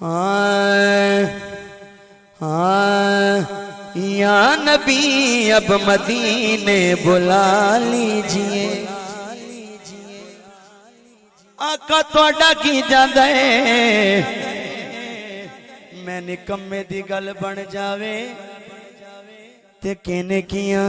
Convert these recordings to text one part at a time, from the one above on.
हाँ हाँ या नबी अब मदीने बुला लीजिए। आका तोड़ा की जांदा है मैं निकम्मे दी गल बन जावे ते कहने किया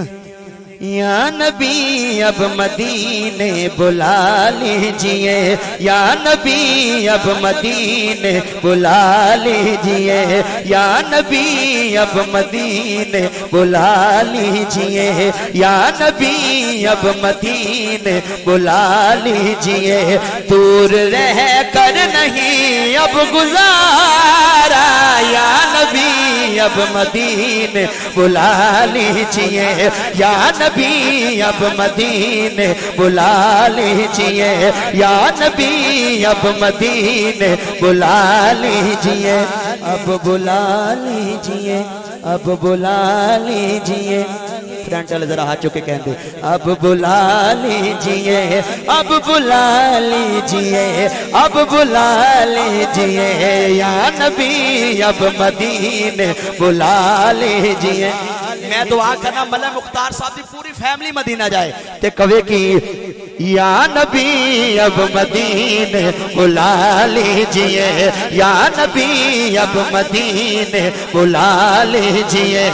या नबी अब मदीने बुला लीजिए। या नबी अब मदीने बुला लीजिए। या नबी अब मदीने बुला लीजिए। या नबी अब मदीने बुला लीजिए। दूर रह कर नहीं अब गुजारा। या नबी अब मदीने बुला लीजिए। या नबी अब मदीने बुला लीजिए। या नबी अब मदीने बुला लीजिए। अब बुला लीजिए। अब बुला लीजिए। फ्रेंड चले जरा हाथ चुके कहते अब बुला लीजिए। अब बुला लीजिए। अब बुला लीजिए। या नबी अब मदीने बुला लीजिए। मैं दुआ करना मल्ला मुख्तार साहब की पूरी फैमिली मदीना जाए ते कवे की या नबी अब मदीने बुला लीजिए। या नबी अब मदीने बुला लीजिए।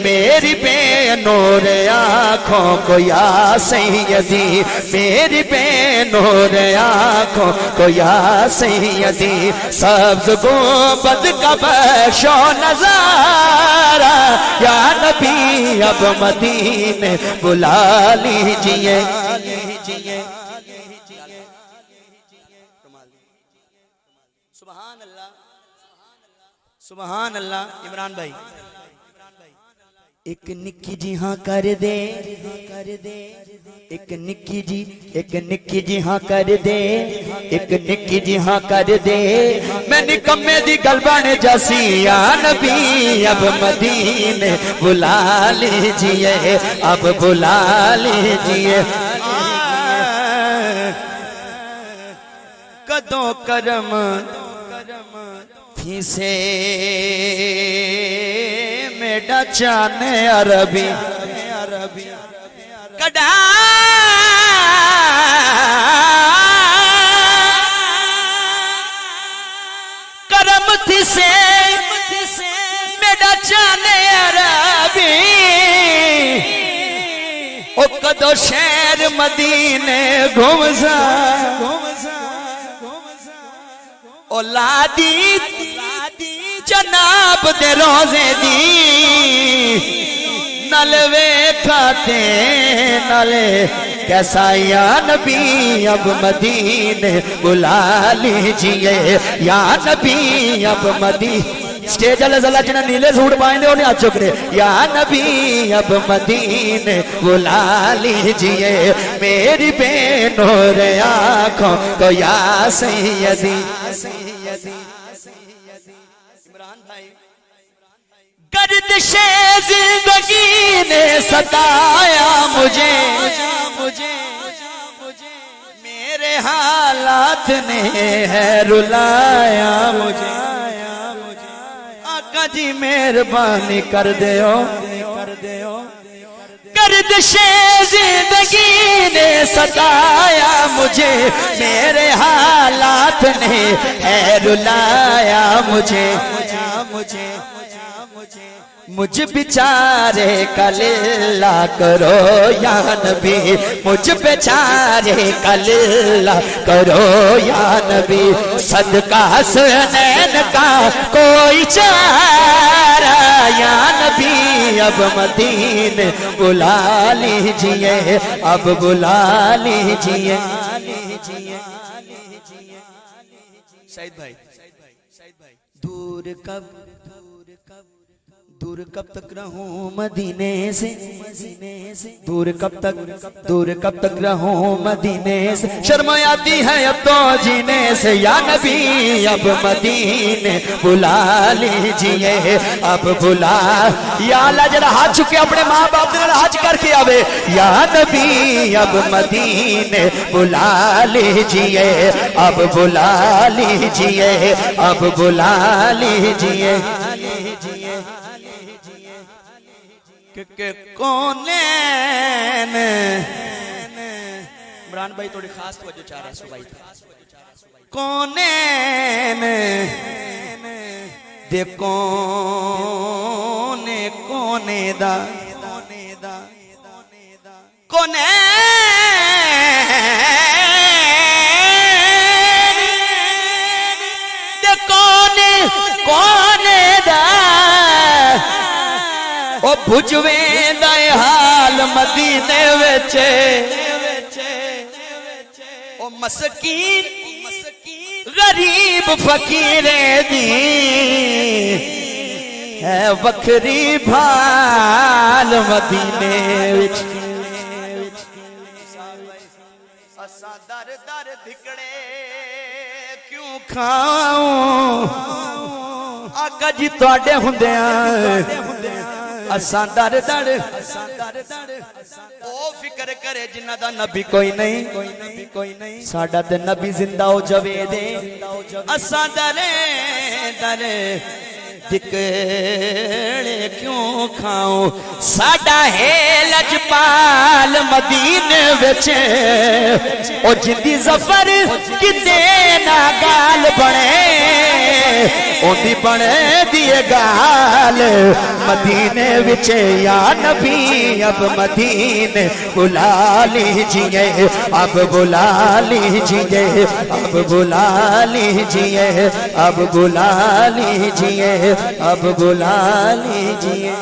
मेरी बेनूर आँखों को या सैयदी। मेरी बेनूर आँखों को या सैयदी। सब्ज़ गुंबद का बख्शो नज़ारा। या नबी अब मदीने बुला लीजिए। सुभान अल्लाह सुभान अल्लाह। इमरान भाई एक निक्की जी हाँ कर दे। एक निक्की जी हाँ कर दे। एक निक्की जी हाँ कर दे। मैं निकम्मे दी गल बन जासी। या नबी अब मदीने बुला लीजिए। अब बुला लीजिए। कदों करम थी से मेरा चाने अरबी कड़ा करम थी से मेरा चाने अरबी। ओ कदो शहर मदीने घूमसा ओ लादी जनाब दे रोजे दी नल वेखाते नले कैसा। या नबी अब मदीने बुला लीजिए। या नबी अब मदीने स्टेज वाले जला जिन्हें नीले सूट पाएंगे उन्हें हाथ चुक रहे। या नबी अब मदीने बुला लीजिए। मेरी बेनूर आँखों को या सैयदी। इमरान भाई गर्दिशे जिंदगी ने सताया मुझे। मेरे हालात ने है रुलाया मुझे। आका जी मेहरबानी कर दो। गर्दिशे जिंदगी ने सताया मुझे। मेरे हालात ने है रुलाया मुझे। मुझ बेचारे का लिल्ला करो या नबी। मुझ बेचारे का लिल्ला करो या नबी। सदका हसनैन का कोई चारा। या नबी अब मदीने बुला लीजिए। अब बुला लीजिए। सईद भाई दूर कब दूर कब तक रहूं मदीने से, दूर कब तक रहूं मदीने से, शर्म आती है अब तो जीने से, या नबी अब मदीने बुला लीजिए, अब बुला। या अल्लाह जरा हाथ चुके अपने माँ बाप ने हज करके आवे, या नबी अब मदीने बुला लीजिए, अब बुला लीजिए, अब बुला लीजिए। के कोने इमरान भाई थोड़ी खास तवज्जो चाह रहे हैं भाई, कोने दे कोने कोने दा कोने दे कोने कोने दा ओ भुजवे दा हाल मदीने विच, ओ मस्कीन गरीब फकीरे दी है वखरी भाल मदीने विच। असा दर दर धिकड़े क्यों खाऊं आका जी तुहाडे हुंदियां, असां दर दर ओ फिक्र करे जिन्ना दा नबी कोई नहीं, साडा ते नबी जिंदा हो जावे दे, असां दरे दरे धिकड़े क्यों खाऊं, साडा है लजपाल मदीने विच, ओ जिंदी जफर किते ना गाल बने, ओदी बने दिए गाल मदीने विच, या नबी अब मदीने बुला लीजिए, अब बुला लीजिए, अब बुला लीजिए, अब बुला लीजिए, अब बुला लीजिए।